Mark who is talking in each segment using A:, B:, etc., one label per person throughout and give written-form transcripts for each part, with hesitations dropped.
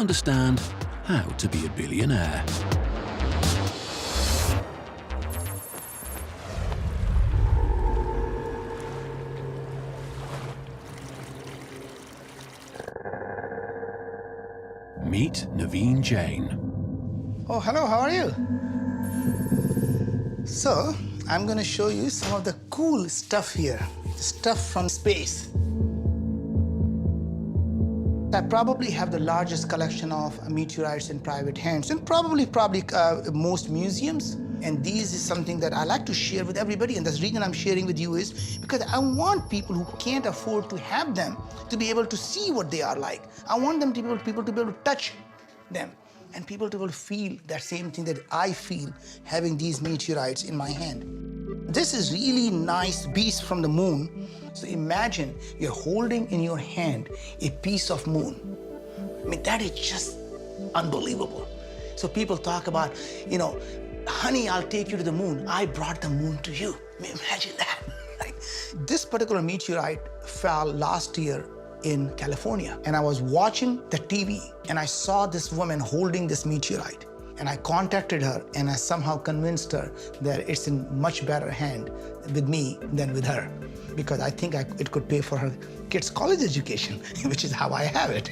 A: Understand how to be a billionaire. Meet Naveen Jain.
B: Oh, hello, how are you? So, I'm going to show you some of the cool stuff here, stuff from space. I probably have the largest collection of meteorites in private hands, and probably most museums. And this is something that I like to share with everybody, and the reason I'm sharing with you is because I want people who can't afford to have them to be able to see what they are like. I want them to be people to be able to touch them, and people to be able to feel that same thing that I feel having these meteorites in my hand. This is really nice beast from the moon. So imagine you're holding in your hand a piece of moon. I mean, that is just unbelievable. So people talk about, honey, I'll take you to the moon. I brought the moon to you. I mean, imagine that. Right? This particular meteorite fell last year in California, and I was watching the TV, and I saw this woman holding this meteorite. And I contacted her, and I somehow convinced her that it's in much better hand with me than with her, because I think it could pay for her kids' college education, which is how I have it.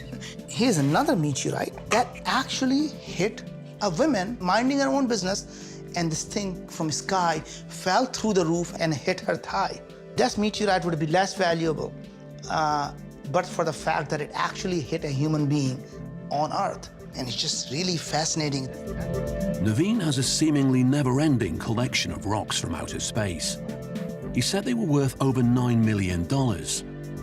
B: Here's another meteorite that actually hit a woman minding her own business, and this thing from the sky fell through the roof and hit her thigh. This meteorite would be less valuable, but for the fact that it actually hit a human being on Earth. And it's just really fascinating.
A: Naveen has a seemingly never-ending collection of rocks from outer space. He said they were worth over $9 million,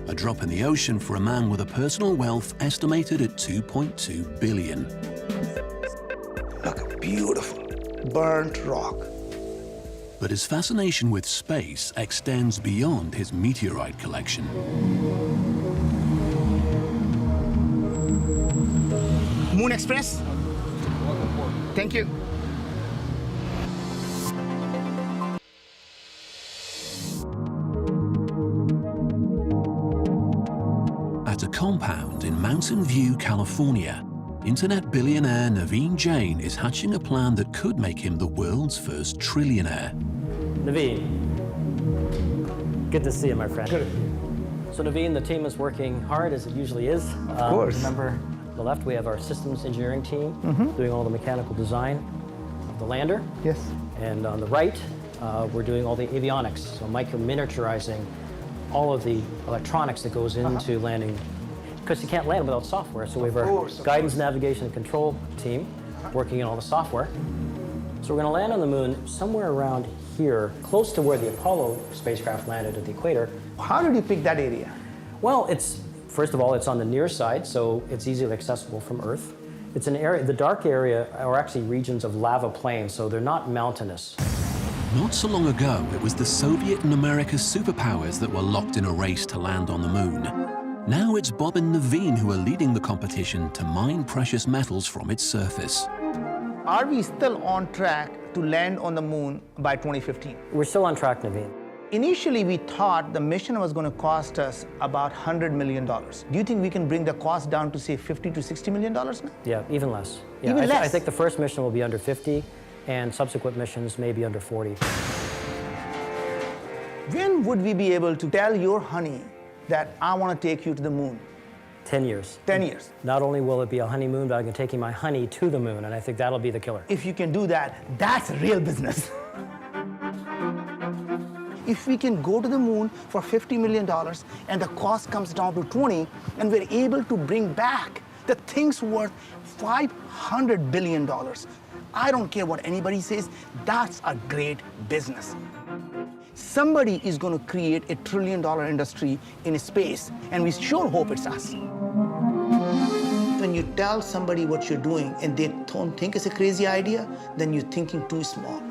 A: a drop in the ocean for a man with a personal wealth estimated at $2.2 billion.
B: Look, beautiful, burnt rock.
A: But his fascination with space extends beyond his meteorite collection.
B: Moon Express. Thank you.
A: At a compound in Mountain View, California, internet billionaire Naveen Jain is hatching a plan that could make him the world's first trillionaire.
C: Naveen, good to see you, my friend.
B: Good.
C: So Naveen, the team is working hard, as it usually is.
B: Of course.
C: Remember, on the left, we have our systems engineering team doing all the mechanical design of the lander.
B: Yes.
C: And on the right, we're doing all the avionics, so micro-miniaturizing all of the electronics that goes into landing, because you can't land without software. So we have our guidance, navigation, and control team working on all the software. So we're going to land on the moon somewhere around here, close to where the Apollo spacecraft landed at the equator.
B: How did you pick that area?
C: Well, first of all, it's on the near side, so it's easily accessible from Earth. It's an area, the dark area are actually regions of lava plains, so they're not mountainous.
A: Not so long ago, it was the Soviet and America superpowers that were locked in a race to land on the moon. Now it's Bob and Naveen who are leading the competition to mine precious metals from its surface.
B: Are we still on track to land on the moon by 2015?
C: We're still on track, Naveen.
B: Initially, we thought the mission was going to cost us about $100 million. Do you think we can bring the cost down to, say, $50 to $60 million now?
C: Yeah, even less. Yeah,
B: Even less?
C: I think the first mission will be under 50, and subsequent missions may be under 40.
B: When would we be able to tell your honey that I want to take you to the moon?
C: 10 years.
B: 10 years.
C: Not only will it be a honeymoon, but I can take my honey to the moon, and I think that'll be the killer.
B: If you can do that, that's real business. If we can go to the moon for $50 million and the cost comes down to 20, and we're able to bring back the things worth $500 billion, I don't care what anybody says, that's a great business. Somebody is going to create a $1 trillion industry in space, and we sure hope it's us. When you tell somebody what you're doing and they don't think it's a crazy idea, then you're thinking too small.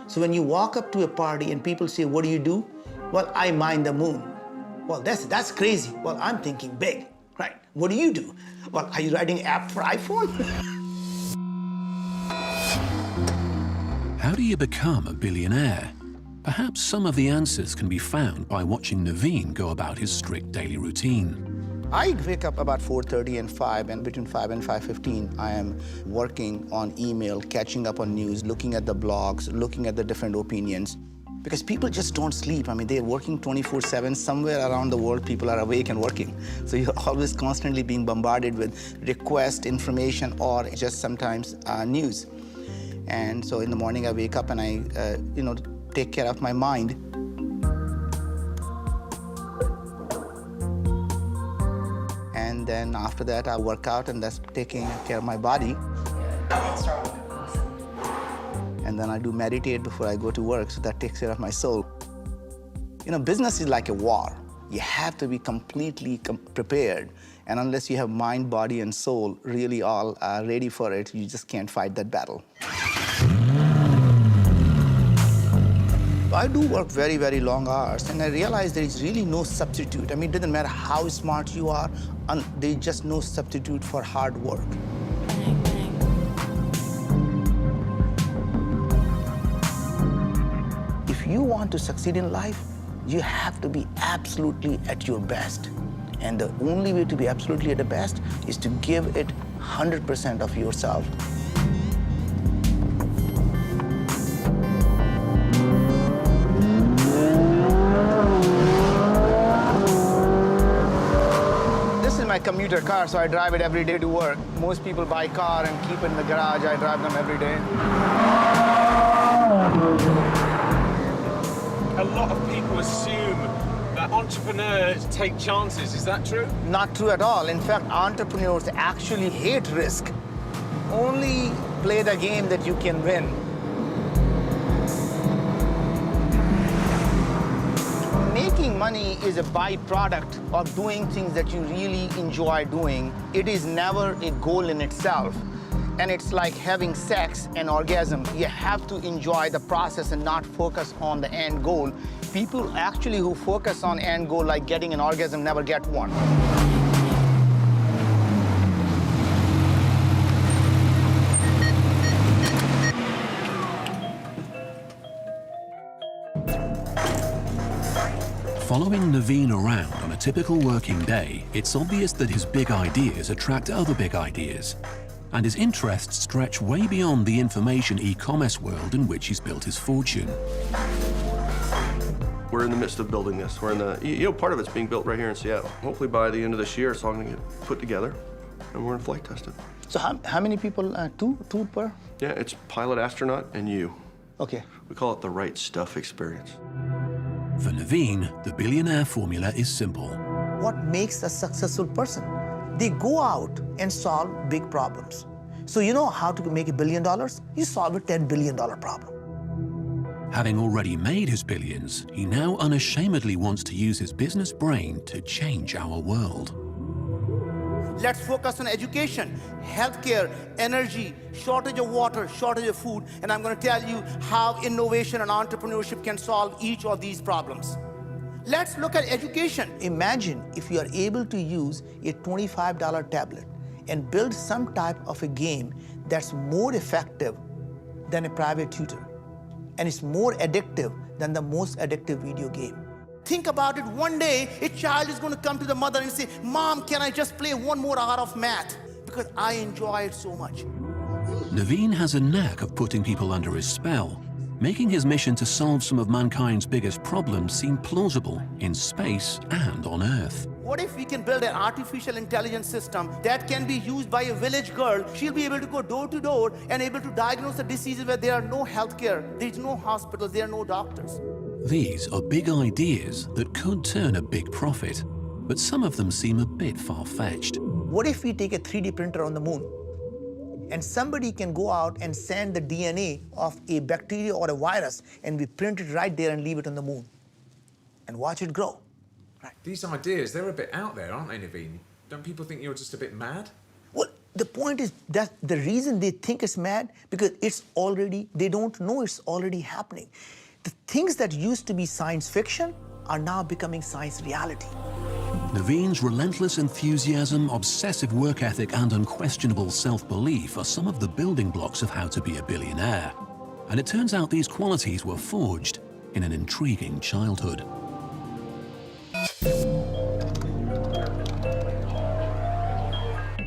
B: So when you walk up to a party and people say, what do you do? Well, I mine the moon. Well, that's crazy. Well, I'm thinking big, right? What do you do? Well, are you writing an app for iPhone?
A: How do you become a billionaire? Perhaps some of the answers can be found by watching Naveen go about his strict daily routine.
B: I wake up about 4:30 and 5, and between 5 and 5:15, I am working on email, catching up on news, looking at the blogs, looking at the different opinions. Because people just don't sleep. I mean, they're working 24/7. Somewhere around the world, people are awake and working. So you're always constantly being bombarded with request, information, or just sometimes news. And so in the morning, I wake up and I, take care of my mind. And then after that, I work out, and that's taking care of my body. And then I do meditate before I go to work, so that takes care of my soul. Business is like a war. You have to be completely prepared. And unless you have mind, body, and soul really all ready for it, you just can't fight that battle. I do work very, very long hours, and I realize there is really no substitute. I mean, it doesn't matter how smart you are, there's just no substitute for hard work. If you want to succeed in life, you have to be absolutely at your best. And the only way to be absolutely at the best is to give it 100% of yourself. This is my commuter car, so I drive it every day to work. Most people buy a car and keep it in the garage. I drive them every day.
D: A lot of people assume that entrepreneurs take chances. Is that true?
B: Not true at all. In fact, entrepreneurs actually hate risk. Only play the game that you can win. Making money is a byproduct of doing things that you really enjoy doing. It is never a goal in itself. And it's like having sex and orgasm. You have to enjoy the process and not focus on the end goal. People actually who focus on end goal, like getting an orgasm, never get one.
A: Following Naveen around on a typical working day, it's obvious that his big ideas attract other big ideas, and his interests stretch way beyond the information e-commerce world in which he's built his fortune.
E: We're in the midst of building this. We're in the, part of it's being built right here in Seattle. Hopefully by the end of this year, it's all gonna get put together, and we're gonna flight test it.
B: So how many people, two per?
E: Yeah, it's pilot, astronaut, and you.
B: Okay.
E: We call it the right stuff experience.
A: For Naveen, the billionaire formula is simple.
B: What makes a successful person? They go out and solve big problems. So you know how to make $1 billion? You solve a $10 billion problem.
A: Having already made his billions, he now unashamedly wants to use his business brain to change our world.
B: Let's focus on education, healthcare, energy, shortage of water, shortage of food, and I'm going to tell you how innovation and entrepreneurship can solve each of these problems. Let's look at education. Imagine if you are able to use a $25 tablet and build some type of a game that's more effective than a private tutor, and it's more addictive than the most addictive video game. Think about it. One day, a child is going to come to the mother and say, "Mom, can I just play one more hour of math? Because I enjoy it so much."
A: Naveen has a knack of putting people under his spell, making his mission to solve some of mankind's biggest problems seem plausible in space and on Earth.
B: What if we can build an artificial intelligence system that can be used by a village girl? She'll be able to go door to door and able to diagnose the diseases where there are no healthcare, there's no hospitals, there are no doctors.
A: These are big ideas that could turn a big profit, but some of them seem a bit far-fetched.
B: What if we take a 3D printer on the moon and somebody can go out and send the DNA of a bacteria or a virus and we print it right there and leave it on the moon and watch it grow? Right.
D: These ideas, they're a bit out there, aren't they, Naveen? Don't people think you're just a bit mad?
B: Well, the point is that the reason they think it's mad, because they don't know it's already happening. The things that used to be science fiction are now becoming science reality.
A: Naveen's relentless enthusiasm, obsessive work ethic, and unquestionable self-belief are some of the building blocks of how to be a billionaire. And it turns out these qualities were forged in an intriguing childhood.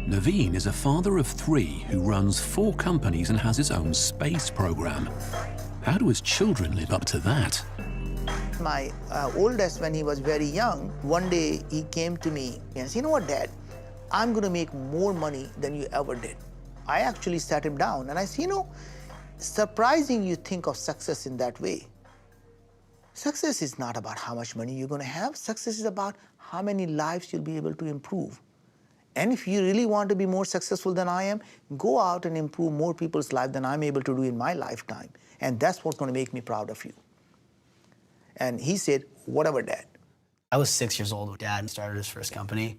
A: Naveen is a father of 3 who runs 4 companies and has his own space program. How do his children live up to that?
B: My oldest, when he was very young, one day he came to me and said, you know what, Dad, I'm going to make more money than you ever did. I actually sat him down and I said, you know, surprising you think of success in that way. Success is not about how much money you're going to have. Success is about how many lives you'll be able to improve. And if you really want to be more successful than I am, go out and improve more people's lives than I'm able to do in my lifetime. And that's what's going to make me proud of you. And he said, whatever, Dad.
F: I was 6 years old when Dad started his first company.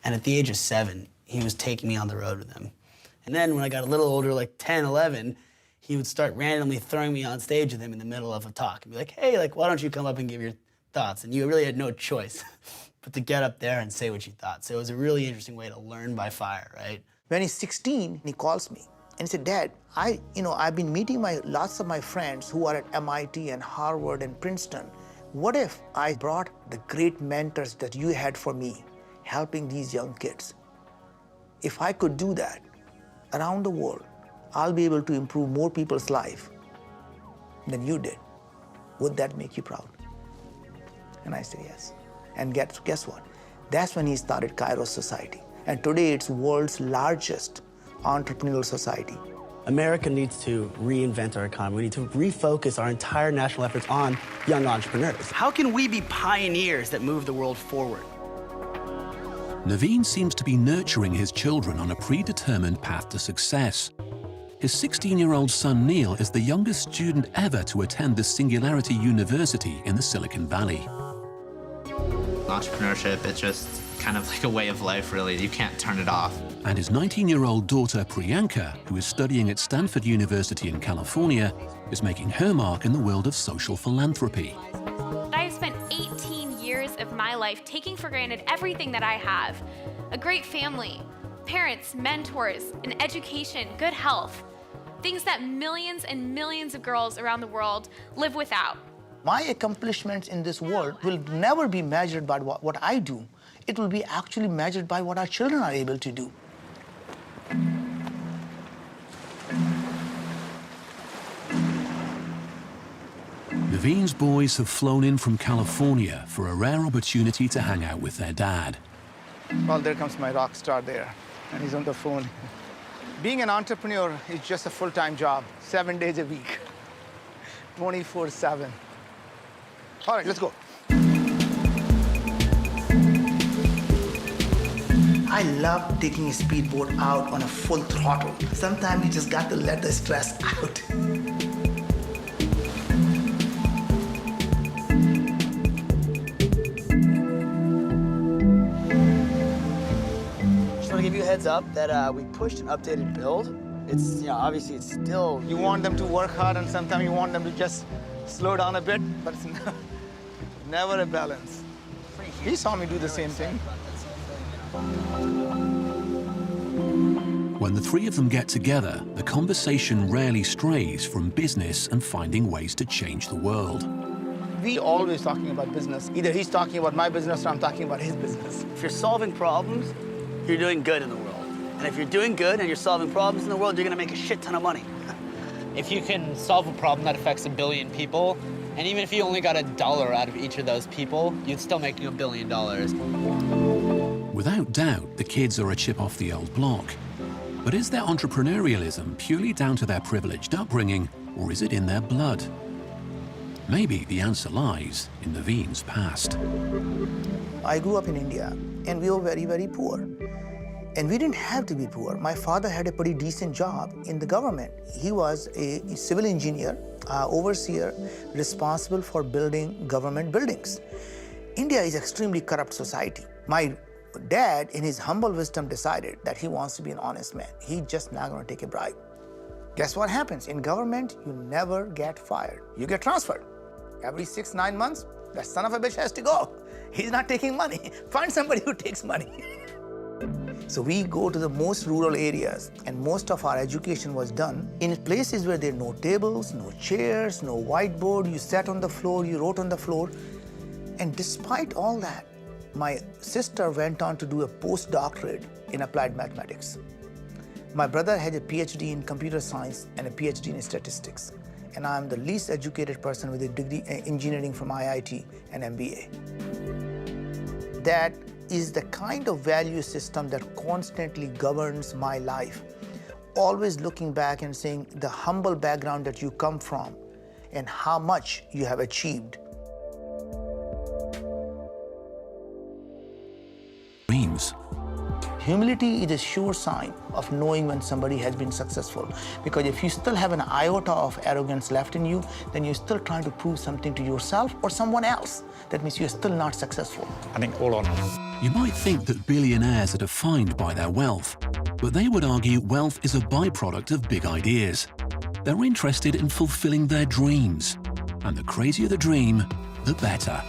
F: And at the age of 7, he was taking me on the road with him. And then when I got a little older, like 10, 11, he would start randomly throwing me on stage with him in the middle of a talk and be like, hey, like, why don't you come up and give your thoughts? And you really had no choice but to get up there and say what you thought. So it was a really interesting way to learn by fire, right?
B: When he's 16, he calls me and he said, Dad, I've been meeting lots of my friends who are at MIT and Harvard and Princeton. What if I brought the great mentors that you had for me, helping these young kids? If I could do that around the world, I'll be able to improve more people's life than you did. Would that make you proud? And I said, yes. And guess what? That's when he started Kairos Society. And today it's world's largest entrepreneurial society.
F: America needs to reinvent our economy. We need to refocus our entire national efforts on young entrepreneurs. How can we be pioneers that move the world forward?
A: Naveen seems to be nurturing his children on a predetermined path to success. His 16-year-old son Neil is the youngest student ever to attend the Singularity University in the Silicon Valley.
G: Entrepreneurship, it's just kind of like a way of life, really. You can't turn it off.
A: And his 19-year-old daughter Priyanka, who is studying at Stanford University in California, is making her mark in the world of social philanthropy.
H: I've spent 18 years of my life taking for granted everything that I have. A great family, parents, mentors, an education, good health. Things that millions and millions of girls around the world live without.
B: My accomplishments in this world will never be measured by what I do. It will be actually measured by what our children are able to do.
A: Naveen's boys have flown in from California for a rare opportunity to hang out with their dad.
B: Well, there comes my rock star there, and he's on the phone. Being an entrepreneur is just a full-time job, 7 days a week, 24/7. All right, let's go. I love taking a speedboat out on a full throttle. Sometimes you just got to let the stress out.
F: Just want to give you a heads up that we pushed an updated build. It's, obviously it's still...
B: You want them to work hard, and sometimes you want them to just slow down a bit, but it's never a balance. He saw me do the same thing.
A: When the 3 of them get together, the conversation rarely strays from business and finding ways to change the world.
B: We always talking about business. Either he's talking about my business or I'm talking about his business.
F: If you're solving problems, you're doing good in the world. And if you're doing good and you're solving problems in the world, you're gonna make a shit ton of money.
I: If you can solve a problem that affects 1 billion people, and even if you only got $1 out of each of those people, you'd still make $1 billion.
A: Without doubt, the kids are a chip off the old block. But is their entrepreneurialism purely down to their privileged upbringing, or is it in their blood? Maybe the answer lies in Naveen's past.
B: I grew up in India, and we were very, very poor. And we didn't have to be poor. My father had a pretty decent job in the government. He was a civil engineer, overseer, responsible for building government buildings. India is an extremely corrupt society. My dad, in his humble wisdom, decided that he wants to be an honest man. He's just not going to take a bribe. Guess what happens? In government, you never get fired. You get transferred. Every 6-9 months, that son of a bitch has to go. He's not taking money. Find somebody who takes money. So we go to the most rural areas, and most of our education was done in places where there are no tables, no chairs, no whiteboard. You sat on the floor, you wrote on the floor. And despite all that, My sister went on to do a postdoctorate in applied mathematics. My brother had a PhD in computer science and a PhD in statistics. And I'm the least educated person with a degree in engineering from IIT and MBA. That is the kind of value system that constantly governs my life. Always looking back and saying the humble background that you come from and how much you have achieved.
A: Dreams.
B: Humility is a sure sign of knowing when somebody has been successful. Because if you still have an iota of arrogance left in you, then you're still trying to prove something to yourself or someone else. That means you're still not successful.
D: I think all on.
A: You might think that billionaires are defined by their wealth, but they would argue wealth is a byproduct of big ideas. They're interested in fulfilling their dreams, and the crazier the dream, the better.